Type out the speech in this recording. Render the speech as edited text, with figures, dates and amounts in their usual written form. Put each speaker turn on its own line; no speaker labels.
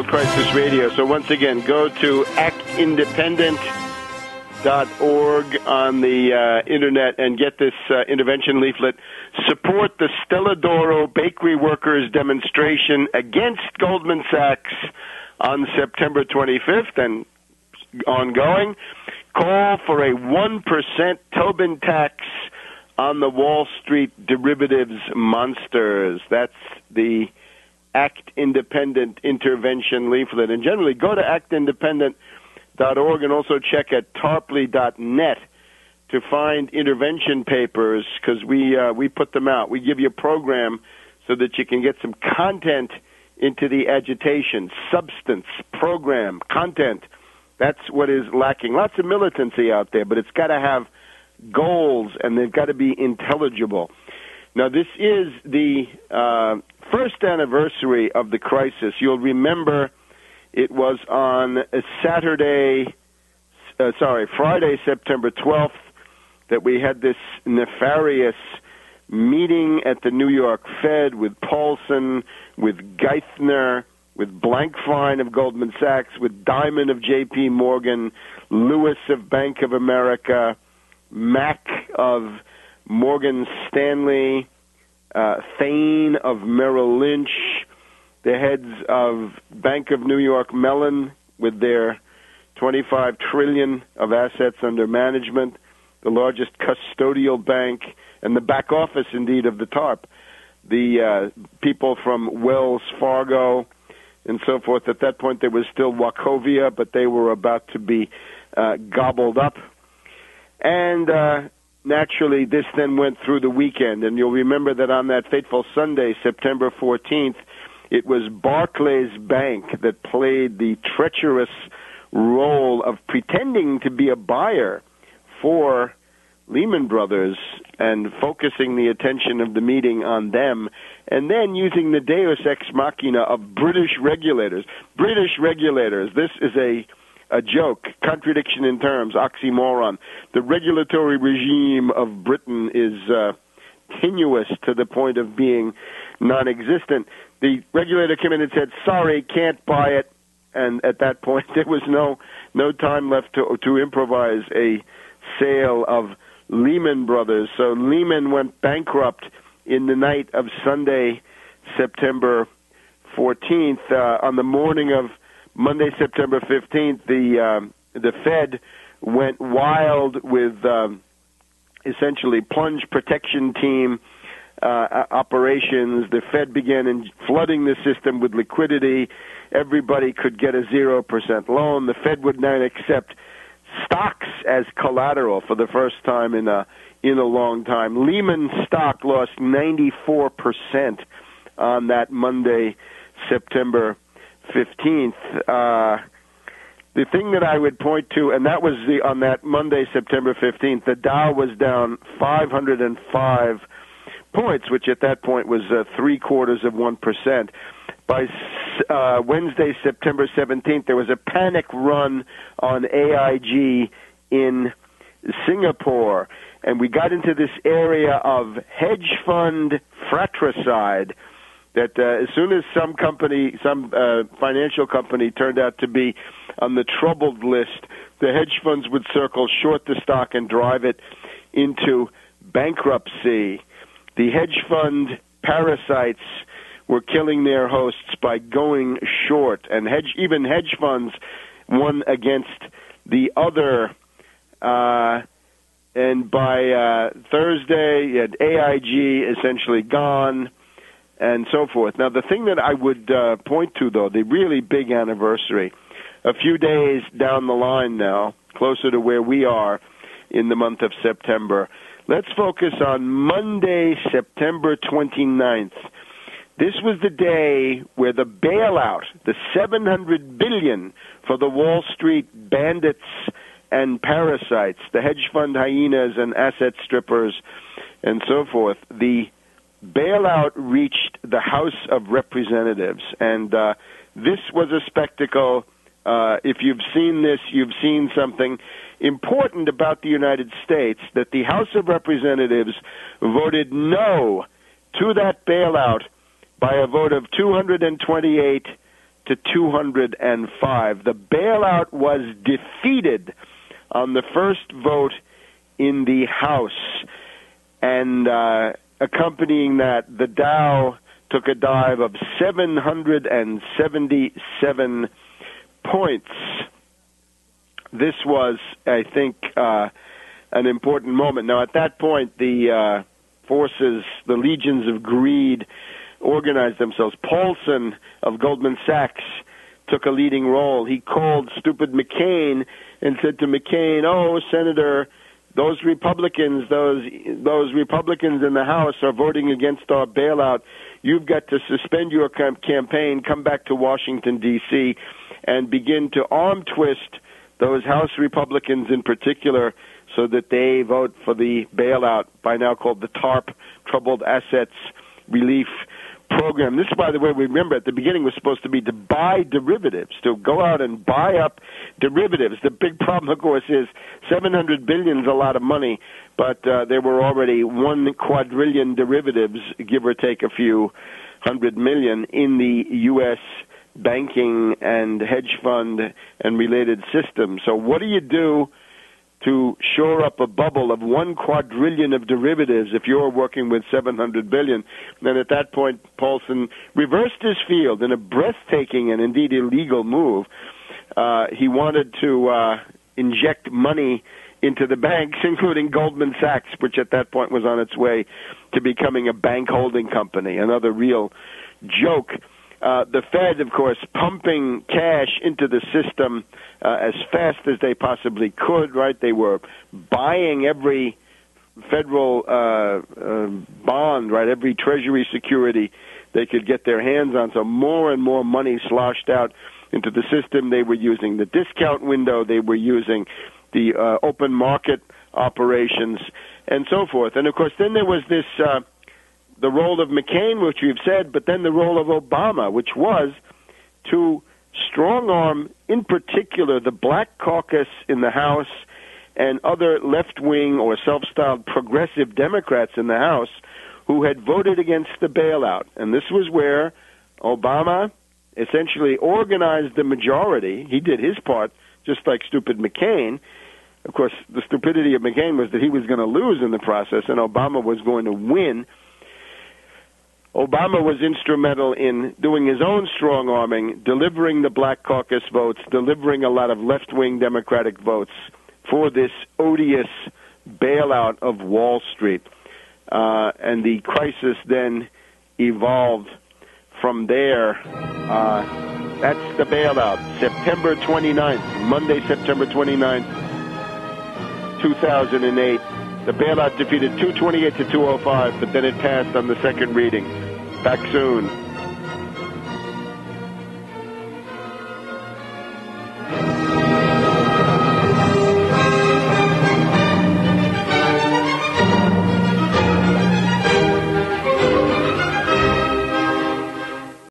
Crisis Radio. So once again, go to actindependent.org on the internet and get this intervention leaflet. Support the Stelladoro Bakery Workers demonstration against Goldman Sachs on September 25th and ongoing. Call for a 1% Tobin tax on the Wall Street derivatives monsters. That's the Act Independent intervention leaflet. And generally, go to actindependent.org and also check at tarpley.net to find intervention papers, because we put them out. We give you a program so that you can get some content into the agitation, substance, program, content. That's what is lacking. Lots of militancy out there, but it's got to have goals, and they've got to be intelligible. Now, this is the first anniversary of the crisis. You'll remember it was on Friday, September 12th, that we had this nefarious meeting at the New York Fed with Paulson, with Geithner, with Blankfein of Goldman Sachs, with Diamond of J.P. Morgan, Lewis of Bank of America, Mack of Morgan Stanley, Thane of Merrill Lynch, the heads of Bank of New York Mellon with their $25 trillion of assets under management, the largest custodial bank, and the back office, indeed, of the TARP, the people from Wells Fargo and so forth. At that point, there was still Wachovia, but they were about to be gobbled up. And naturally, this then went through the weekend, and you'll remember that on that fateful Sunday, September 14th, it was Barclays Bank that played the treacherous role of pretending to be a buyer for Lehman Brothers and focusing the attention of the meeting on them, and then using the deus ex machina of British regulators. British regulators, this is a joke, contradiction in terms, oxymoron. The regulatory regime of Britain is tenuous to the point of being non-existent. The regulator came in and said, sorry, can't buy it, and at that point there was no time left to improvise a sale of Lehman Brothers. So Lehman went bankrupt in the night of Sunday, September 14th. On the morning of Monday, September 15th, the Fed went wild with essentially plunge protection team operations. The Fed began flooding the system with liquidity. Everybody could get a 0% loan. The Fed would not accept stocks as collateral for the first time in a long time. Lehman stock lost 94% on that Monday, September 15th. The thing that I would point to, and that was on that Monday, September 15th, the Dow was down 505 points, which at that point was 0.75%. By Wednesday, September 17th, there was a panic run on AIG in Singapore, and we got into this area of hedge fund fratricide that as soon as some financial company turned out to be on the troubled list, the hedge funds would circle short the stock and drive it into bankruptcy. The hedge fund parasites were killing their hosts by going short, and even hedge funds one against the other. And by Thursday, you had AIG essentially gone, and so forth. Now, the thing that I would point to, though, the really big anniversary, a few days down the line now, closer to where we are in the month of September, let's focus on Monday, September 29th. This was the day where the bailout, the $700 billion for the Wall Street bandits and parasites, the hedge fund hyenas and asset strippers and so forth, the bailout reached the House of Representatives. And this was a spectacle. If you've seen this, you've seen something important about the United States, that the House of Representatives voted no to that bailout by a vote of 228 to 205. The bailout was defeated on the first vote in the House, and accompanying that, the Dow took a dive of 777 points. This was, I think, an important moment. Now, at that point, the forces, the legions of greed, organized themselves. Paulson of Goldman Sachs took a leading role. He called stupid McCain and said to McCain, "Oh, Senator, those Republicans in the House are voting against our bailout. You've got to suspend your campaign, come back to Washington, D.C., and begin to arm twist those House Republicans in particular so that they vote for the bailout," by now called the TARP, Troubled Assets Relief Program. This, by the way, remember, at the beginning was supposed to be to buy derivatives, to go out and buy up derivatives. The big problem, of course, is $700 billion is a lot of money, but there were already 1 quadrillion derivatives, give or take a few hundred million, in the U.S. banking and hedge fund and related systems. So what do you do to shore up a bubble of 1 quadrillion of derivatives if you're working with $700 billion? Then at that point, Paulson reversed his field in a breathtaking and indeed illegal move. He wanted to inject money into the banks, including Goldman Sachs, which at that point was on its way to becoming a bank holding company, another real joke. The Fed, of course, pumping cash into the system as fast as they possibly could, right? They were buying every federal bond, right, every Treasury security they could get their hands on. So more and more money sloshed out into the system. They were using the discount window. They were using the open market operations and so forth. And, of course, then there was this the role of McCain, which we've said, but then the role of Obama, which was to strong-arm, in particular, the Black Caucus in the House and other left-wing or self-styled progressive Democrats in the House who had voted against the bailout. And this was where Obama essentially organized the majority. He did his part, just like stupid McCain. Of course, the stupidity of McCain was that he was going to lose in the process, and Obama was going to win. Obama was instrumental in doing his own strong-arming, delivering the Black Caucus votes, delivering a lot of left-wing Democratic votes for this odious bailout of Wall Street. And the crisis then evolved from there. That's the bailout. September 29th, Monday, September 29th, 2008. The bailout defeated 228 to 205, but then it passed on the second reading. Back soon.